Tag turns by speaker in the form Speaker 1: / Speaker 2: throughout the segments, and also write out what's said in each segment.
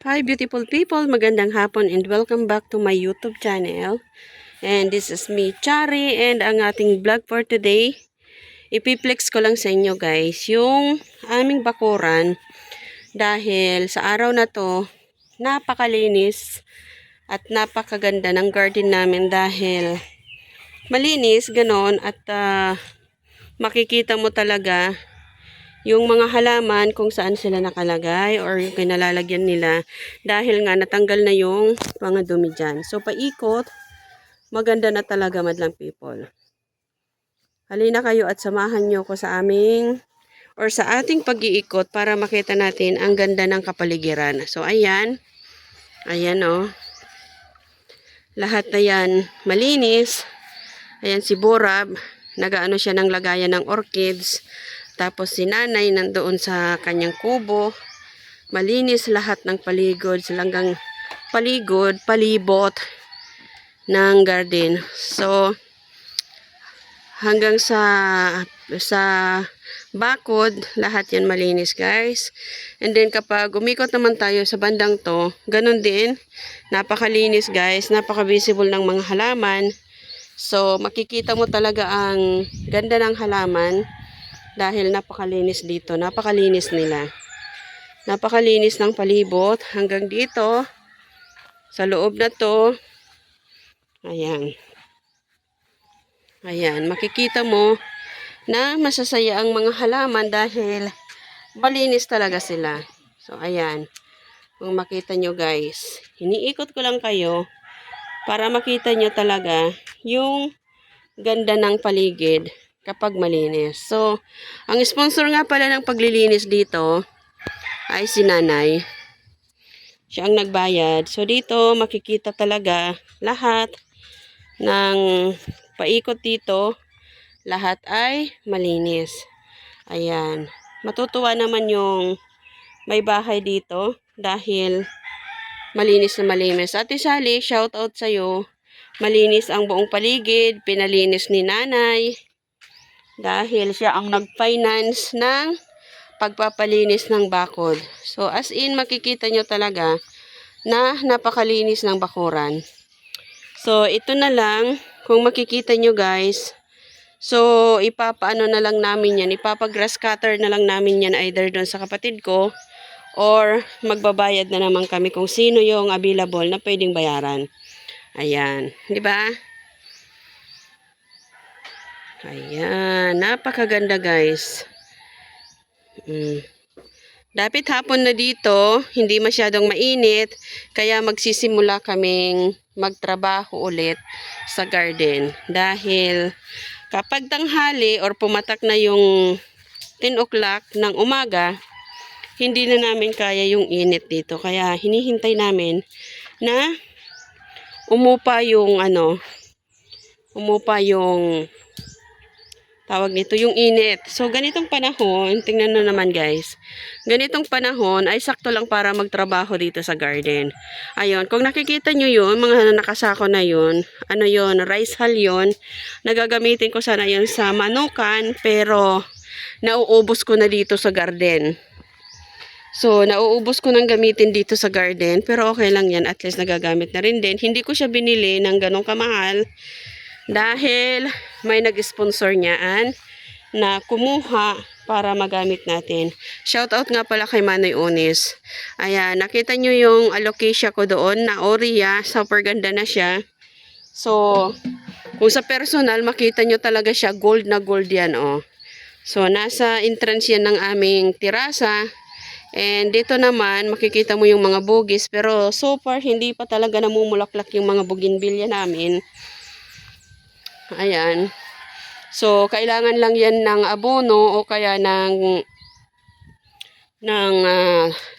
Speaker 1: Hi beautiful people, magandang hapon and welcome back to my YouTube channel. And this is me, Chari, and ang ating vlog for today, ipiplex ko lang sa inyo guys, yung aming bakuran. Dahil sa araw na to, napakalinis at napakaganda ng garden namin dahil malinis, ganon, at makikita mo talaga yung mga halaman kung saan sila nakalagay or yung kinalalagyan nila dahil nga natanggal na yung mga dumi dyan. So paikot, maganda na talaga madlang people. Halina kayo at samahan nyo ko sa aming or sa ating pag-iikot para makita natin ang ganda ng kapaligiran. So ayan, ayan oh. Lahat na yan malinis. Ayan si Borab, nagaano siya ng lagayan ng orchids. Tapos si nanay nandoon sa kanyang kubo. Malinis lahat ng paligod, silanggang palibot ng garden. So hanggang sa bakod, lahat yan malinis guys. And then kapag umikot naman tayo sa bandang to, ganun din, napakalinis guys, napaka-visible ng mga halaman. So makikita mo talaga ang ganda ng halaman. Dahil napakalinis dito, napakalinis nila. Napakalinis ng palibot hanggang dito. Sa loob na to. Ayan. Ayan, makikita mo na masasaya ang mga halaman dahil malinis talaga sila. So ayan. Kung makita nyo guys, iniikot ko lang kayo para makita nyo talaga yung ganda ng paligid kapag malinis. So, ang sponsor nga pala ng paglilinis dito ay si nanay. Siya ang nagbayad. So, dito makikita talaga lahat ng paikot dito. Lahat ay malinis. Ayan. Matutuwa naman yung may bahay dito dahil malinis na malinis. Ate Sally, shout out sa'yo. Malinis ang buong paligid. Pinalinis ni nanay. Dahil siya ang nag-finance ng pagpapalinis ng bakod. So, as in, makikita nyo talaga na napakalinis ng bakuran. So, ito na lang. Kung makikita nyo guys. So, ipapaano na lang namin yan. Ipapagrass cutter na lang namin yan either doon sa kapatid ko. Or magbabayad na naman kami kung sino yung available na pwedeng bayaran. Ayan. Diba? Ayan, napakaganda guys. Dapat hapon na dito, hindi masyadong mainit, kaya magsisimula kaming magtrabaho ulit sa garden. Dahil kapag tanghali or pumatak na yung 10 o'clock ng umaga, hindi na namin kaya yung init dito. Kaya hinihintay namin na umupa yung tawag nito, yung init. So, ganitong panahon, tingnan nyo naman guys. Ganitong panahon ay sakto lang para magtrabaho dito sa garden. Ayun, kung nakikita nyo yun, mga nakasako na yun, ano yun, rice hull yun. Nagagamitin ko sana yun sa manukan, pero nauubos ko na dito sa garden. So, nauubos ko nang gamitin dito sa garden, pero okay lang yan, at least nagagamit na rin din. Hindi ko siya binili ng ganong kamahal. Dahil may nag-sponsor niyaan na kumuha para magamit natin. Shout out nga pala kay Manoy Onis. Ayan, nakita nyo yung alocasia ko doon na Oria. Super ganda na siya. So, kung sa personal, makita nyo talaga siya. Gold na gold yan, oh. So, nasa entrance yan ng aming terasa. And dito naman, makikita mo yung mga bugis. Pero so far, hindi pa talaga namumulaklak yung mga bougainvillea namin. Ayan. So, kailangan lang yan ng abono o kaya ng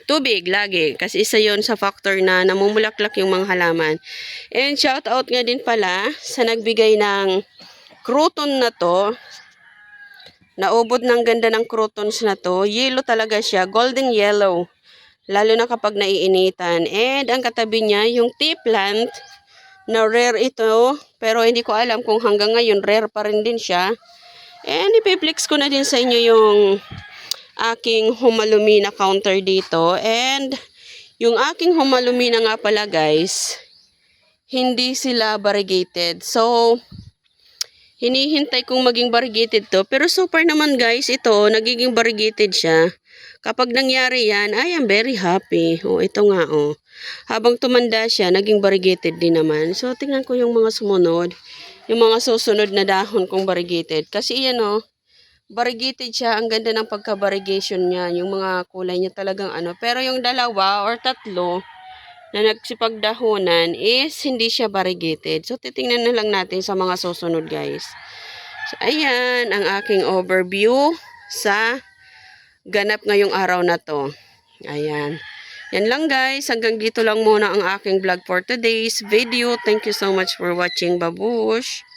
Speaker 1: tubig lagi. Kasi isa yon sa factor na namumulaklak yung mga halaman. And shout out nga din pala sa nagbigay ng crouton na to. Naubod ng ganda ng croutons na to. Yellow talaga siya. Golden yellow. Lalo na kapag naiinitan. And ang katabi niya, yung tea plant. Na rare ito, pero hindi ko alam kung hanggang ngayon rare pa rin din siya. And ipiplex ko na din sa inyo yung aking Humalumina counter dito. And Yung aking humalumina nga pala guys, hindi sila variegated. So, hinihintay kong maging variegated to. Pero so far naman guys, ito, nagiging variegated siya. Kapag nangyari yan, I am very happy. Oh, ito nga oh. Habang tumanda siya, naging variegated din naman. So, tingnan ko yung mga sumunod. Yung mga susunod na dahon kong variegated. Kasi yan oh, variegated siya. Ang ganda ng pagka-variegation niya. Yung mga kulay niya talagang ano. Pero yung dalawa or tatlo na nagsipagdahunan is hindi siya variegated. So, titingnan na lang natin sa mga susunod guys. So, ayan ang aking overview sa ganap ngayong araw na to. Ayan. Yan lang guys. Hanggang dito lang muna ang aking vlog for today's video. Thank you so much for watching. Babush!